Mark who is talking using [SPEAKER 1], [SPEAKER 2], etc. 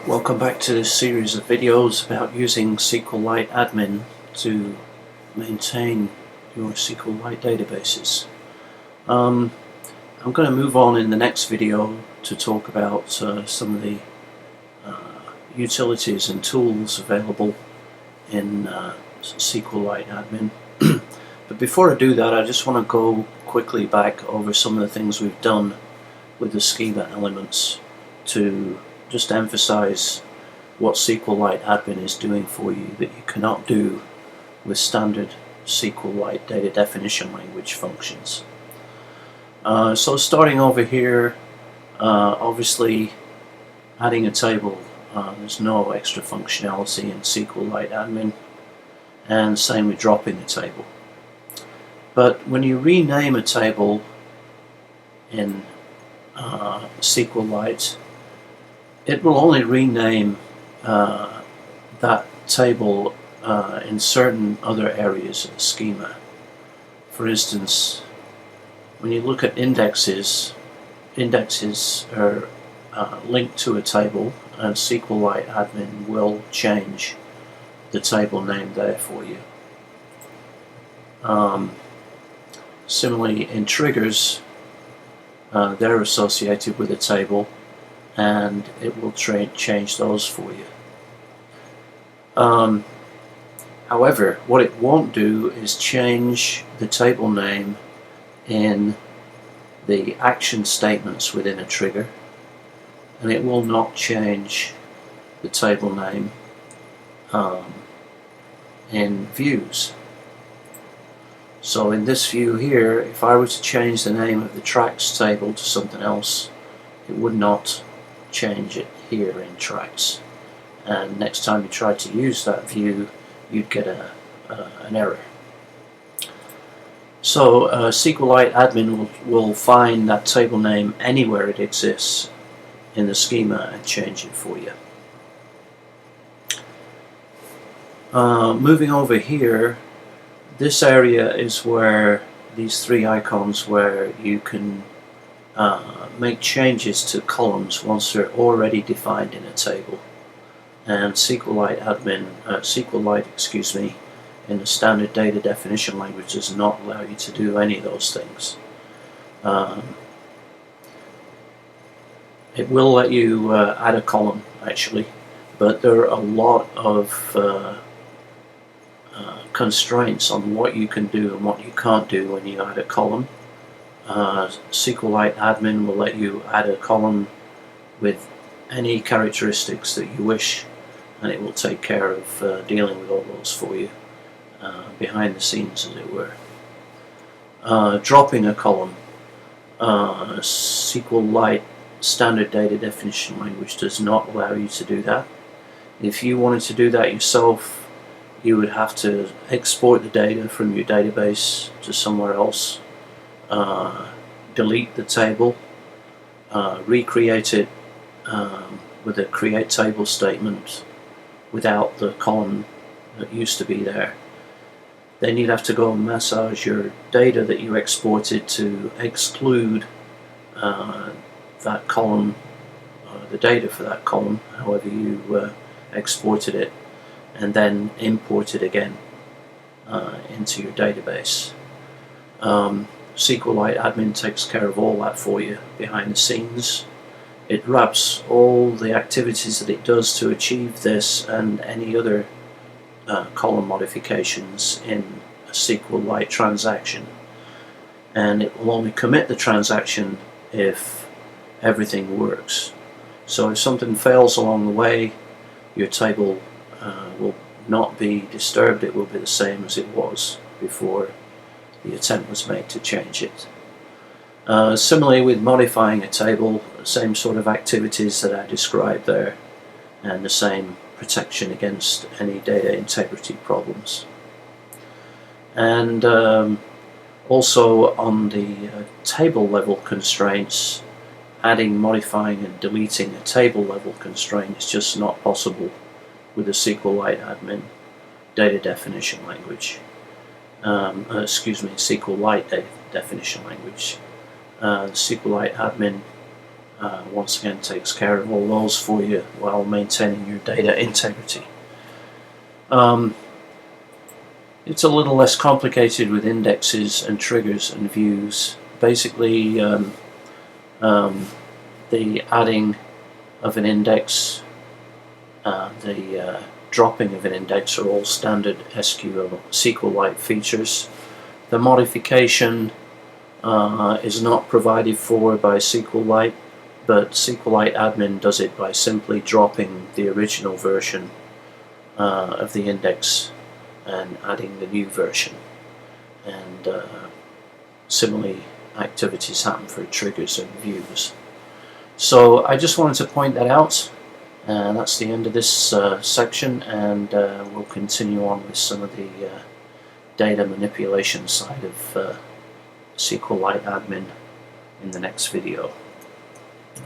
[SPEAKER 1] Welcome back to this series of videos about using SQLiteAdmin to maintain your SQLite databases. I'm going to move on in the next video to talk about some of the utilities and tools available in SQLiteAdmin. But before I do that, I just want to go quickly back over some of the things we've done with the schema elements to just emphasize what SQLiteAdmin is doing for you that you cannot do with standard SQLite data definition language functions. So starting over here, obviously adding a table, there's no extra functionality in SQLiteAdmin, and same with dropping a table. But when you rename a table in SQLite, it will only rename that table in certain other areas of the schema. For instance, when you look at indexes, indexes are linked to a table, and SQLiteAdmin will change the table name there for you. Similarly, in triggers, they're associated with a table, and it will change those for you. However, what it won't do is change the table name in the action statements within a trigger, and it will not change the table name in views. So in this view here, if I were to change the name of the tracks table to something else, it would not change it here in tracks, and next time you try to use that view you'd get an error. So SQLiteAdmin will find that table name anywhere it exists in the schema and change it for you. Moving over here, this area is where these three icons where you can make changes to columns once they're already defined in a table, and SQLite, in the standard data definition language does not allow you to do any of those things. It will let you add a column actually, but there are a lot of constraints on what you can do and what you can't do when you add a column. SQLiteAdmin will let you add a column with any characteristics that you wish, and it will take care of dealing with all those for you behind the scenes, as it were. Dropping a column, SQLite standard data definition language does not allow you to do that. If you wanted to do that yourself, you would have to export the data from your database to somewhere else, delete the table, recreate it with a create table statement without the column that used to be there. Then you'd have to go and massage your data that you exported to exclude that column, the data for that column, however you exported it, and then import it again into your database. SQLiteAdmin takes care of all that for you behind the scenes. It wraps all the activities that it does to achieve this and any other column modifications in a SQLite transaction, and it will only commit the transaction if everything works. So if something fails along the way, your table will not be disturbed. It will be the same as it was before the attempt was made to change it. Similarly with modifying a table, the same sort of activities that I described there, and the same protection against any data integrity problems. And also on the table level constraints, adding, modifying and deleting a table level constraint is just not possible with the SQLiteAdmin data definition language. SQLite data definition language. The SQLiteAdmin once again takes care of all those for you while maintaining your data integrity. It's a little less complicated with indexes and triggers and views. Basically, the adding of an index, the dropping of an index are all standard SQLite features. The modification is not provided for by SQLite, but SQLiteAdmin does it by simply dropping the original version of the index and adding the new version. And similarly, activities happen for triggers and views. So I just wanted to point that out. That's the end of this section, and we'll continue on with some of the data manipulation side of SQLiteAdmin in the next video.